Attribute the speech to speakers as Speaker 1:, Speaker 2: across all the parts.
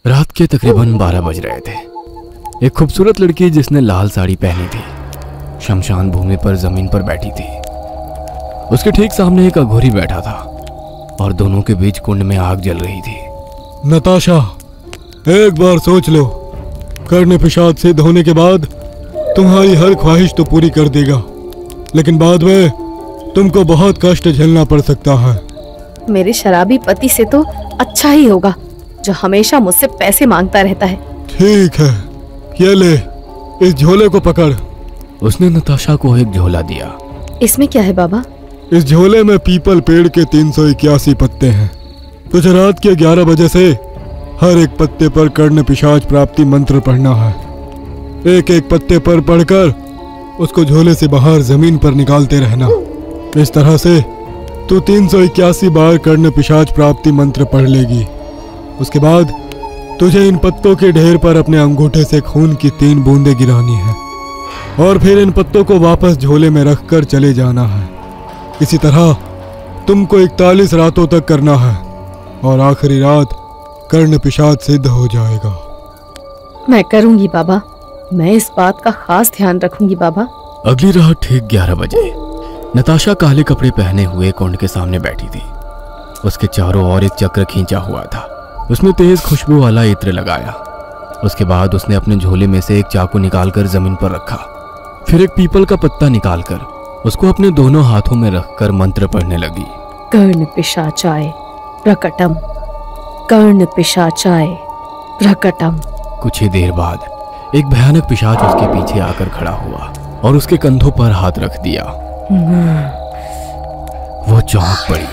Speaker 1: रात के तकरीबन 12 बज रहे थे। एक खूबसूरत लड़की जिसने लाल साड़ी पहनी थी शमशान भूमि पर जमीन पर बैठी थी। उसके ठीक सामने एक अघोरी बैठा था और दोनों के बीच कुंड में आग जल रही थी।
Speaker 2: नताशा, एक बार सोच लो, कर्ण पिशाच सिद्ध होने के बाद तुम्हारी हर ख्वाहिश तो पूरी कर देगा, लेकिन बाद में तुमको बहुत कष्ट झेलना पड़ सकता है।
Speaker 3: मेरे शराबी पति से तो अच्छा ही होगा जो हमेशा मुझसे पैसे मांगता रहता है।
Speaker 2: ठीक है, ये ले, इस झोले को पकड़।
Speaker 1: उसने नताशा को एक झोला दिया।
Speaker 3: इसमें क्या है बाबा?
Speaker 2: इस झोले में पीपल पेड़ के 381 पत्ते हैं। तुझे रात के 11 बजे से हर एक पत्ते पर कर्ण पिशाच प्राप्ति मंत्र पढ़ना है। एक एक पत्ते पर पढ़कर उसको झोले से बाहर जमीन पर निकालते रहना। इस तरह से तू 381 बार कर्ण पिशाच प्राप्ति मंत्र पढ़ लेगी। उसके बाद तुझे इन पत्तों के ढेर पर अपने अंगूठे से खून की 3 बूंदें गिरानी है और फिर इन पत्तों को वापस झोले में रखकर चले जाना है। इसी तरह तुमको 41 रातों तक करना है और आखिरी रात कर्ण पिशाच सिद्ध हो जाएगा।
Speaker 3: मैं करूंगी बाबा, मैं इस बात का खास ध्यान रखूंगी बाबा।
Speaker 1: अगली रात ठीक 11 बजे नताशा काले कपड़े पहने हुए कुंड के सामने बैठी थी। उसके चारों ओर एक चक्र खींचा हुआ था। उसने तेज खुशबू वाला इत्र लगाया। उसके बाद उसने अपने झोले में से एक चाकू निकालकर जमीन पर रखा। फिर एक पीपल का पत्ता निकालकर उसको अपने दोनों हाथों में रखकर मंत्र पढ़ने लगी।
Speaker 3: कर्ण पिशाचाय प्रकटम, कर्ण पिशाचाय प्रकटम।
Speaker 1: कुछ ही देर बाद एक भयानक पिशाच उसके पीछे आकर खड़ा हुआ और उसके कंधों पर हाथ रख दिया। वो चौंक पड़ी,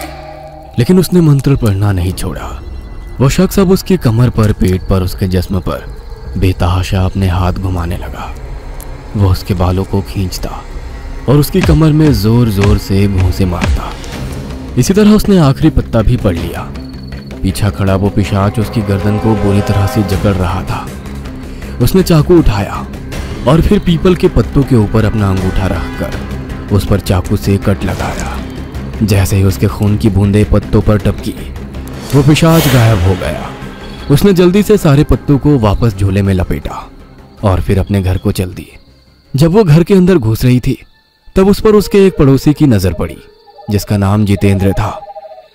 Speaker 1: लेकिन उसने मंत्र पढ़ना नहीं छोड़ा। वो शख्स अब उसकी कमर पर, पेट पर, उसके जिस्म पर बेतहाशा अपने हाथ घुमाने लगा। वो उसके बालों को खींचता और उसकी कमर में जोर जोर से घूंसे मारता। इसी तरह उसने आखिरी पत्ता भी पढ़ लिया। पीछा खड़ा वो पिशाच उसकी गर्दन को बुरी तरह से जकड़ रहा था। उसने चाकू उठाया और फिर पीपल के पत्तों के ऊपर अपना अंगूठा रखकर उस पर चाकू से कट लगाया। जैसे ही उसके खून की बूंदें पत्तों पर टपकी, वो पिशाच गायब हो गया। उसने जल्दी से सारे पत्तों को वापस झोले में लपेटा और फिर अपने घर को चल दी। जब वो घर के अंदर घुस रही थी तब उस पर उसके एक पड़ोसी की नजर पड़ी जिसका नाम जितेंद्र था।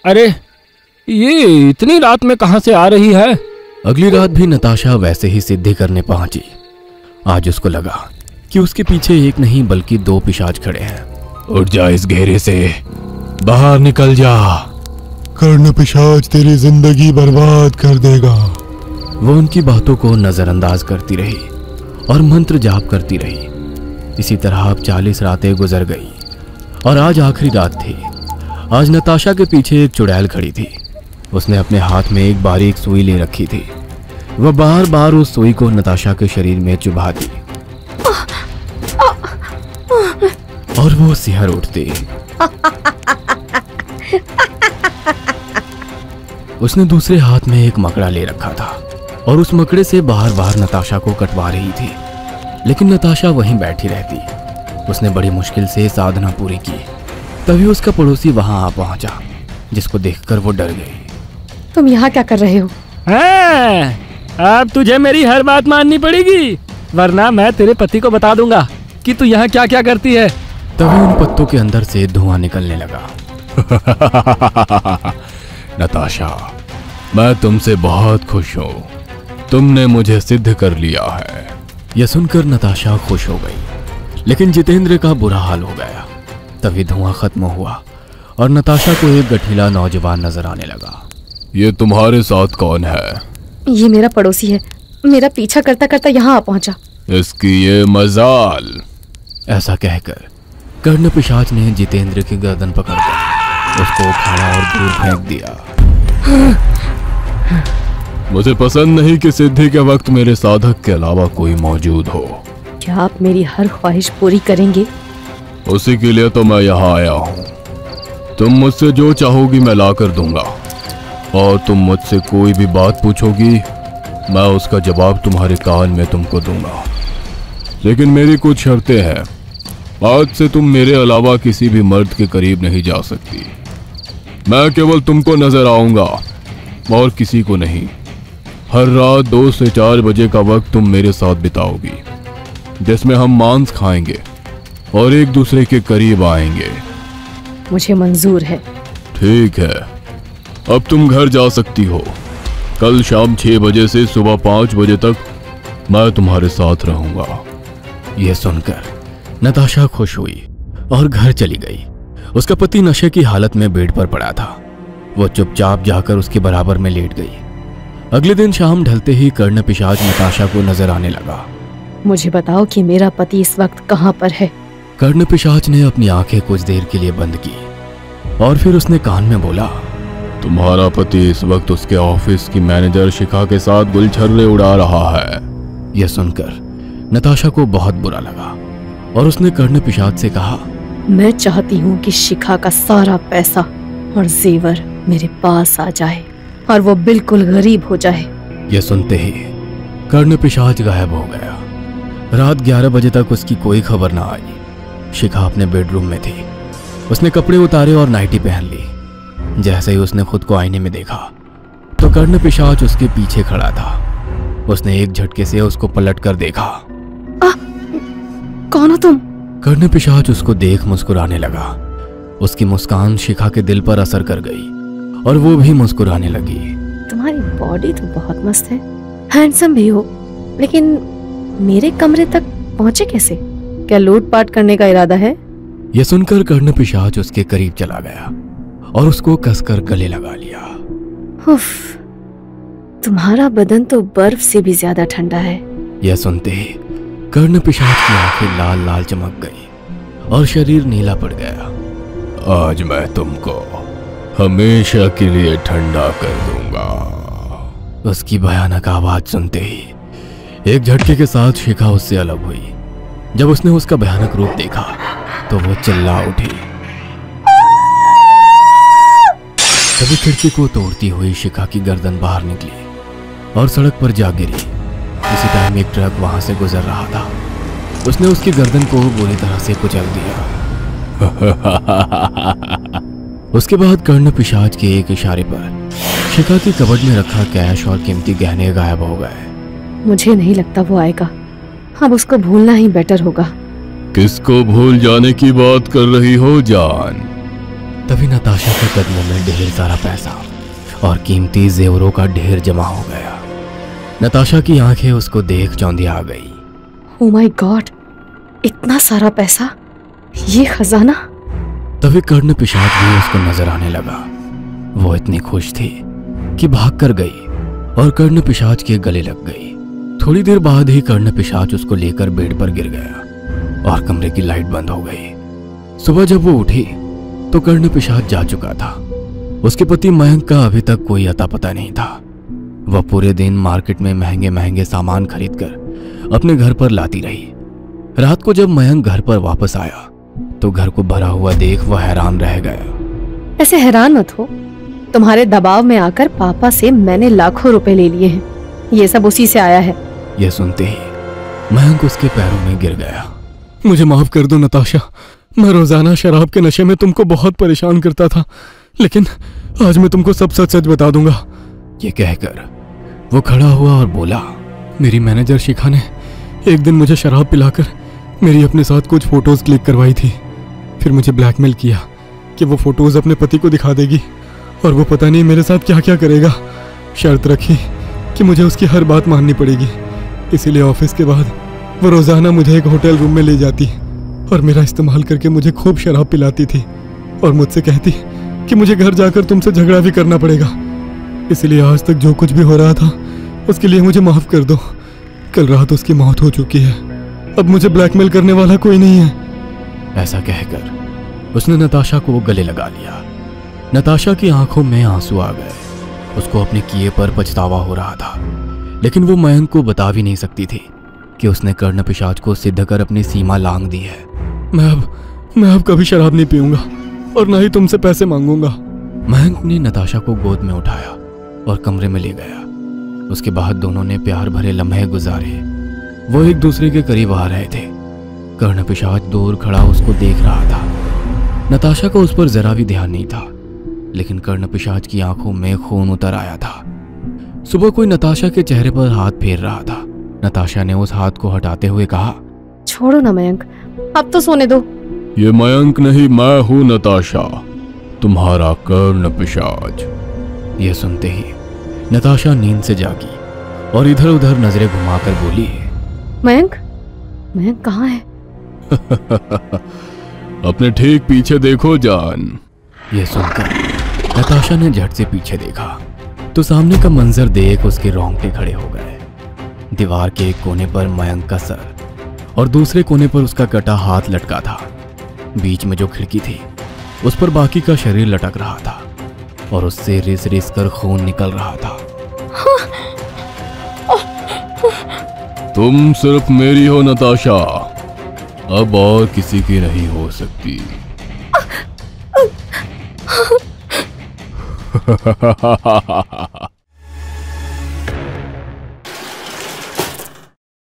Speaker 4: अरे, ये इतनी रात में कहां से आ रही है?
Speaker 1: अगली रात भी नताशा वैसे ही सिद्धि करने पहुंची। आज उसको लगा कि उसके पीछे एक नहीं बल्कि 2 पिशाच खड़े हैं।
Speaker 2: उठ जा, इस घेरे से बाहर निकल जा, कर्ण पिशाच तेरी जिंदगी बर्बाद कर देगा।
Speaker 1: वो उनकी बातों को नजरअंदाज करती रही और मंत्र जाप करती रही। इसी तरह अब 40 रातें गुजर गई और आज आखिरी रात थी। आज नताशा के पीछे एक चुड़ैल खड़ी थी। उसने अपने हाथ में एक बारीक सुई ले रखी थी। वह बार बार उस सुई को नताशा के शरीर में चुभा दी और वो सिहर उठती। उसने दूसरे हाथ में एक मकड़ा ले रखा था और उस मकड़े से बार बार नताशा को कटवा रही थी, लेकिन नताशा वहीं बैठी रहती। उसने बड़ी मुश्किल से साधना पूरी की। तभी उसका पड़ोसी वहां आ पहुंचा, जिसको देखकर वो डर गई।
Speaker 3: तुम यहाँ क्या कर रहे हो?
Speaker 4: अब तुझे मेरी हर बात माननी पड़ेगी, वरना मैं तेरे पति को बता दूंगा कि तू यहाँ क्या क्या करती है।
Speaker 1: तभी उन पत्तों के अंदर से धुआं निकलने लगा।
Speaker 2: नताशा, मैं तुमसे बहुत खुश हूँ। तुमने मुझे सिद्ध कर लिया है।
Speaker 1: यह सुनकर नताशा खुश हो गई, लेकिन जितेंद्र का बुरा हाल हो गया। तभी धुआं खत्म हुआ और नताशा को एक गठीला नौजवान नजर आने लगा।
Speaker 2: ये तुम्हारे साथ कौन है?
Speaker 3: ये मेरा पड़ोसी है। मेरा पीछा करता करता यहाँ आ पहुंचा।
Speaker 2: इसकी ये मजाल।
Speaker 1: ऐसा कहकर कर्ण पिशाच ने जितेंद्र की गर्दन पकड़कर उसको उठाया और दूर फेंक दिया।
Speaker 2: मुझे पसंद नहीं कि सिद्धि के वक्त मेरे साधक के अलावा कोई मौजूद हो।
Speaker 3: क्या आप मेरी हर ख्वाहिश पूरी करेंगे?
Speaker 2: उसी के लिए तो मैं यहाँ आया हूँ। तुम मुझसे जो चाहोगी मैं ला कर दूंगा, और तुम मुझसे कोई भी बात पूछोगी मैं उसका जवाब तुम्हारे कान में तुमको दूंगा। लेकिन मेरी कुछ शर्तें हैं। आज से तुम मेरे अलावा किसी भी मर्द के करीब नहीं जा सकती। मैं केवल तुमको नजर आऊंगा और किसी को नहीं।
Speaker 1: हर रात 2 से 4 बजे का वक्त तुम मेरे साथ बिताओगी, जिसमें हम मांस खाएंगे और एक दूसरे के करीब आएंगे।
Speaker 3: मुझे मंजूर है।
Speaker 1: ठीक है, अब तुम घर जा सकती हो। कल शाम 6 बजे से सुबह 5 बजे तक मैं तुम्हारे साथ रहूंगा। यह सुनकर नताशा खुश हुई और घर चली गई। उसका पति नशे की हालत में बेड पर पड़ा था। वो चुपचाप जाकर उसके बराबर में लेट गई। अगले दिन शाम ढलते ही कर्ण पिशाच नताशा को नजर आने लगा।
Speaker 3: मुझे बताओ कि मेरा पति इस वक्त कहाँ पर है।
Speaker 1: कर्ण पिशाच ने अपनी आंखें कुछ देर के लिए बंद की और फिर उसने कान में बोला, तुम्हारा पति इस वक्त उसके ऑफिस की मैनेजर शिखा के साथ गुलछर्रे उड़ा रहा है। यह सुनकर नताशा को बहुत बुरा लगा और उसने कर्ण पिशाच से कहा,
Speaker 3: मैं चाहती हूँ कि शिखा का सारा पैसा और जेवर मेरे पास आ जाए और वो बिल्कुल गरीब हो जाए।
Speaker 1: यह सुनते ही कर्ण पिशाच गायब हो गया। रात 11 बजे तक उसकी कोई खबर ना आई। शिखा अपने बेडरूम में थी। उसने कपड़े उतारे और नाइटी पहन ली। जैसे ही उसने खुद को आईने में देखा तो कर्ण पिशाच उसके पीछे खड़ा था। उसने एक झटके से उसको पलट कर देखा।
Speaker 3: कौन हो तुम?
Speaker 1: कर्ण पिशाच उसको देख मुस्कुराने लगा। उसकी मुस्कान शिखा के दिल पर असर कर गई और वो भी मुस्कुराने लगी।
Speaker 3: तुम्हारी बॉडी तो बहुत मस्त है, हैंडसम भी हो, लेकिन मेरे कमरे तक पहुंचे कैसे? क्या लूटपाट करने का इरादा है?
Speaker 1: यह सुनकर कर्ण पिशाच उसके करीब चला गया और उसको कसकर गले लगा लिया।
Speaker 3: उफ, तुम्हारा बदन तो बर्फ से भी ज्यादा ठंडा है।
Speaker 1: यह सुनते ही कर्ण पिशाच की आंखें लाल लाल चमक गई और शरीर नीला पड़ गया। आज मैं तुमको हमेशा के लिए ठंडा कर दूंगा। उसकी भयानक आवाज सुनते ही एक झटके के साथ शिखा उससे अलग हुई। जब उसने उसका भयानक रूप देखा तो वो चिल्ला उठी। तभी खिड़की को तोड़ती हुई शिखा की गर्दन बाहर निकली और सड़क पर जा गिरी। इसी टाइम एक ट्रक वहां से गुजर रहा था। उसने उसकी गर्दन को बुरी तरह से कुचल दिया। उसके बाद कर्ण पिशाच के एक इशारे पर शिखा की कबर्ड में रखा कैश और कीमती गहने गायब हो गए।
Speaker 3: मुझे नहीं लगता वो आएगा। अब उसको भूलना ही बेटर होगा।
Speaker 1: किसको भूल जाने की बात कर रही हो जान? तभी नताशा के कदमों में ढेर सारा पैसा और कीमती जेवरों का ढेर जमा हो गया। नताशा की आंखें उसको देख चौंधी आ गई।
Speaker 3: ओह माय गॉड, इतना सारा पैसा, ये खजाना।
Speaker 1: तभी कर्ण पिशाच भी उसको नजर आने लगा। वो इतनी खुश थी कि भाग कर गई और कर्ण पिशाच के गले लग गई। थोड़ी देर बाद ही कर्ण पिशाच उसको लेकर बेड पर गिर गया और कमरे की लाइट बंद हो गई। सुबह जब वो उठी तो कर्ण पिशाच जा चुका था। उसके पति मयंक का अभी तक कोई अता पता नहीं था। वह पूरे दिन मार्केट में महंगे महंगे सामान खरीदकर अपने घर पर लाती रही। रात को जब मयंक घर पर वापस आया तो घर को भरा हुआ देख वह हैरान रह गया।
Speaker 3: ऐसे हैरान मत हो, तुम्हारे दबाव में आकर पापा से मैंने लाखों रुपए ले लिए हैं। ये सब उसी से आया है।
Speaker 1: यह सुनते ही मयंक उसके पैरों में गिर गया।
Speaker 2: मुझे माफ कर दो नताशा, मैं रोजाना शराब के नशे में तुमको बहुत परेशान करता था, लेकिन आज मैं तुमको सब सच सच बता दूंगा।
Speaker 1: ये कहकर वो खड़ा हुआ और बोला,
Speaker 2: मेरी मैनेजर शिखा ने एक दिन मुझे शराब पिलाकर मेरी अपने साथ कुछ फोटोज क्लिक करवाई थी। फिर मुझे ब्लैकमेल किया कि वो फोटोज अपने पति को दिखा देगी और वो पता नहीं मेरे साथ क्या क्या करेगा। शर्त रखी कि मुझे उसकी हर बात माननी पड़ेगी। इसीलिए ऑफिस के बाद वो रोजाना मुझे एक होटल रूम में ले जाती और मेरा इस्तेमाल करके मुझे खूब शराब पिलाती थी और मुझसे कहती कि मुझे घर जाकर तुमसे झगड़ा भी करना पड़ेगा। इसलिए आज तक जो कुछ भी हो रहा था उसके लिए मुझे माफ कर दो। कल रात उसकी मौत हो चुकी है, अब मुझे ब्लैकमेल करने वाला कोई नहीं है।
Speaker 1: ऐसा कहकर उसने नताशा को गले लगा लिया। नताशा की आंखों में आंसू आ गए। उसको अपने किए पर पछतावा हो रहा था, लेकिन वो मयंक को बता भी नहीं सकती थी कि उसने कर्ण पिशाच को सिद्ध कर अपनी सीमा लांघ दी है।
Speaker 2: मैं अब कभी शराब नहीं पीऊंगा और ना ही तुमसे पैसे मांगूंगा।
Speaker 1: मयंक ने नताशा को गोद में उठाया और कमरे में ले गया। उसके बाद दोनों ने प्यार भरे लम्हे गुजारे। वो एक दूसरे के करीब आ रहे थे। कर्ण पिशाच दूर खड़ा उसको देख रहा था। नताशा को उस पर जरा भी ध्यान नहीं था, लेकिन कर्ण पिशाच की आंखों में खून उतर आया था। सुबह कोई नताशा के चेहरे पर हाथ फेर रहा था। नताशा ने उस हाथ को हटाते हुए कहा,
Speaker 3: छोड़ो ना मयंक, अब तो सोने दो।
Speaker 2: ये मयंक नहीं, मैं हूं नताशा, तुम्हारा कर्ण पिशाच।
Speaker 1: यह सुनते ही नताशा नींद से जागी और इधर उधर नजरें घुमाकर बोली,
Speaker 3: मयंक, मयंक कहाँ है?
Speaker 2: अपने ठीक पीछे देखो जान।
Speaker 1: यह सुनकर नताशा ने झट से पीछे देखा तो सामने का मंजर देख उसके रोंगटे खड़े हो गए। दीवार के एक कोने पर मयंक का सर और दूसरे कोने पर उसका कटा हाथ लटका था। बीच में जो खिड़की थी उस पर बाकी का शरीर लटक रहा था और उससे रिस रिस कर खून निकल रहा था।
Speaker 2: तुम सिर्फ मेरी हो नताशा, अब और किसी की नहीं हो सकती।